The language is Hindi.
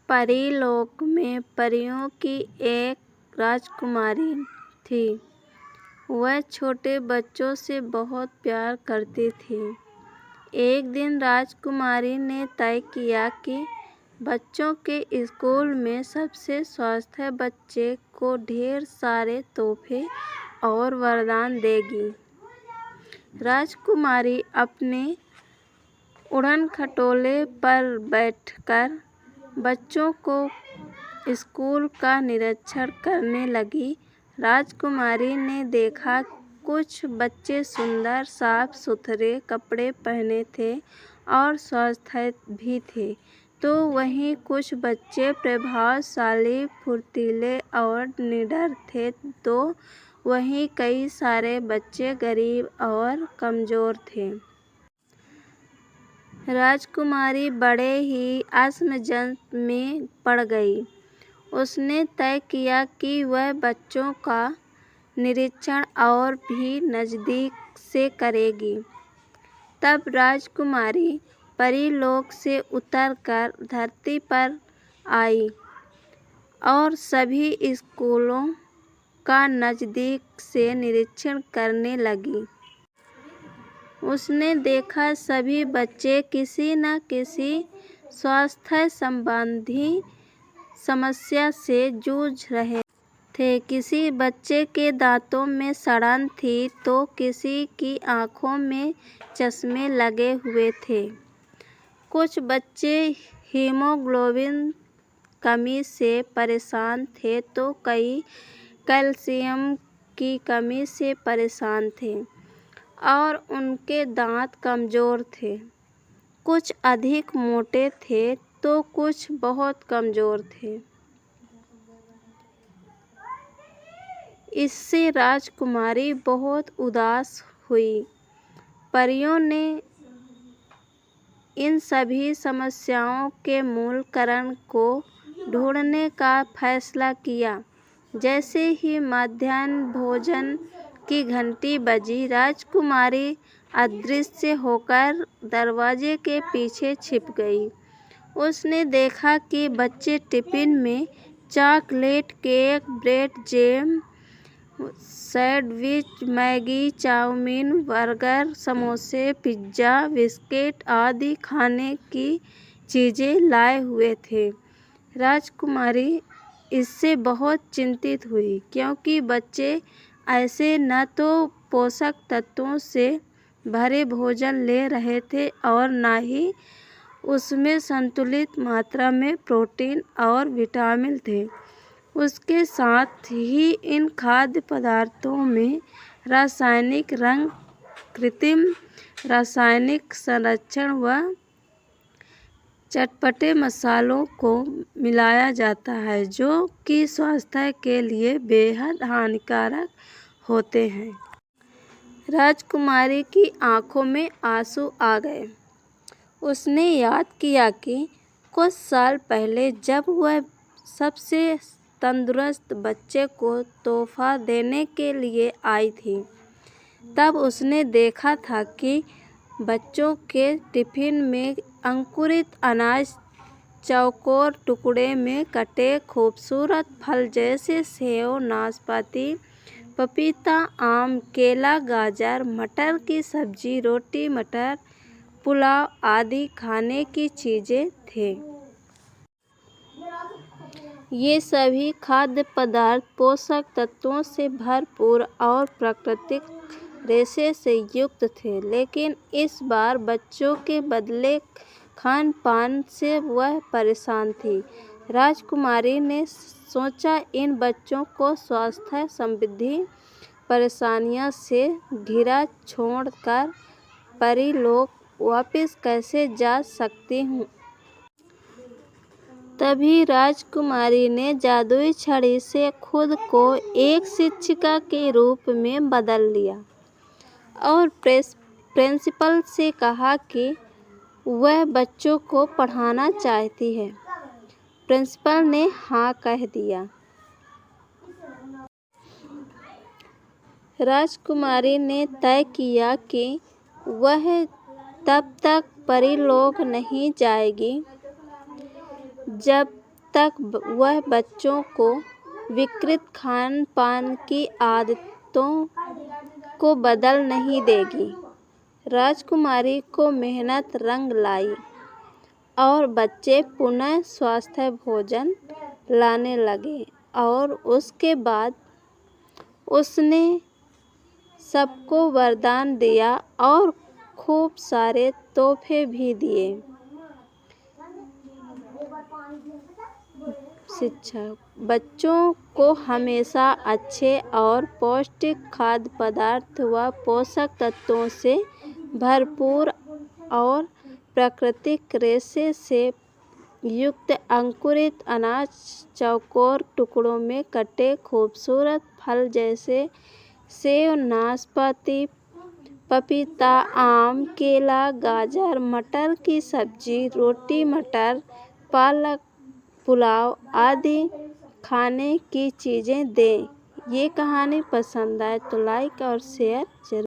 परीलोक में परियों की एक राजकुमारी थी। वह छोटे बच्चों से बहुत प्यार करती थी। एक दिन राजकुमारी ने तय किया कि बच्चों के स्कूल में सबसे स्वस्थ बच्चे को ढेर सारे तोहफे और वरदान देगी। राजकुमारी अपने उड़न खटोले पर बैठकर बच्चों को स्कूल का निरीक्षण करने लगी। राजकुमारी ने देखा कुछ बच्चे सुंदर साफ सुथरे कपड़े पहने थे और स्वस्थ भी थे, तो वहीं कुछ बच्चे प्रभावशाली, फुर्तीले और निडर थे, तो वहीं कई सारे बच्चे गरीब और कमजोर थे। राजकुमारी बड़े ही असमंजस में पड़ गई। उसने तय किया कि वह बच्चों का निरीक्षण और भी नजदीक से करेगी। तब राजकुमारी परीलोक से उतरकर धरती पर आई और सभी स्कूलों का नजदीक से निरीक्षण करने लगी। उसने देखा सभी बच्चे किसी न किसी स्वास्थ्य संबंधी समस्या से जूझ रहे थे। किसी बच्चे के दांतों में सड़न थी, तो किसी की आंखों में चश्मे लगे हुए थे। कुछ बच्चे हीमोग्लोबिन कमी से परेशान थे, तो कई कैल्शियम की कमी से परेशान थे और उनके दांत कमजोर थे। कुछ अधिक मोटे थे, तो कुछ बहुत कमजोर थे। इससे राजकुमारी बहुत उदास हुई। परियों ने इन सभी समस्याओं के मूल कारण को ढूंढने का फैसला किया। जैसे ही मध्याह्न भोजन की घंटी बजी, राजकुमारी अदृश्य होकर दरवाजे के पीछे छिप गई। उसने देखा कि बच्चे टिफिन में chocolate cake, bread jam, sandwich, Maggi, chowmein, burger, समोसे, पिज्जा, बिस्किट आदि खाने की चीजें लाए हुए थे। राजकुमारी इससे बहुत चिंतित हुई, क्योंकि बच्चे ऐसे न तो पोषक तत्वों से भरे भोजन ले रहे थे और न ही उसमें संतुलित मात्रा में प्रोटीन और विटामिन थे। उसके साथ ही इन खाद्य पदार्थों में रासायनिक रंग, कृत्रिम रासायनिक संरक्षण व चटपटे मसालों को मिलाया जाता है, जो कि स्वास्थ्य के लिए बेहद हानिकारक होते हैं। राजकुमारी की आंखों में आंसू आ गए। उसने याद किया कि कुछ साल पहले जब वह सबसे तंदुरुस्त बच्चे को तोहफा देने के लिए आई थी, तब उसने देखा था कि बच्चों के टिफिन में अंकुरित अनाज, चौकोर टुकड़े में कटे खूबसूरत फल जैसे सेब, नाशपाती, पपीता, आम, केला, गाजर, मटर की सब्जी, रोटी, मटर, पुलाव आदि खाने की चीजें थे। ये सभी खाद्य पदार्थ पोषक तत्वों से भरपूर और प्राकृतिक रेशे से युक्त थे, लेकिन इस बार बच्चों के बदले खान पान से वह परेशान थी। राजकुमारी ने सोचा, इन बच्चों को स्वास्थ्य संबंधी परेशानियों से घिरा छोड़कर परीलोक वापस कैसे जा सकती हूँ। तभी राजकुमारी ने जादुई छड़ी से खुद को एक शिक्षिका के रूप में बदल लिया और प्रिंसिपल से कहा कि वह बच्चों को पढ़ाना चाहती है। प्रिंसिपल ने हाँ कह दिया। राजकुमारी ने तय किया कि वह तब तक परीलोक नहीं जाएगी जब तक वह बच्चों को विकृत खान पान की आदतों को बदल नहीं देगी। राजकुमारी को मेहनत रंग लाई और बच्चे पुनः स्वस्थ भोजन लाने लगे और उसके बाद उसने सबको वरदान दिया और खूब सारे तोहफे भी दिए। शिक्षा: बच्चों को हमेशा अच्छे और पौष्टिक खाद्य पदार्थ व पोषक तत्वों से भरपूर और प्राकृतिक रेशे से युक्त अंकुरित अनाज, चौकोर टुकड़ों में कटे खूबसूरत फल जैसे सेब, नाशपाती, पपीता, आम, केला, गाजर, मटर की सब्जी, रोटी, मटर, पालक, पुलाव आदि खाने की चीज़ें दें। ये कहानी पसंद आए तो लाइक और शेयर जरूर।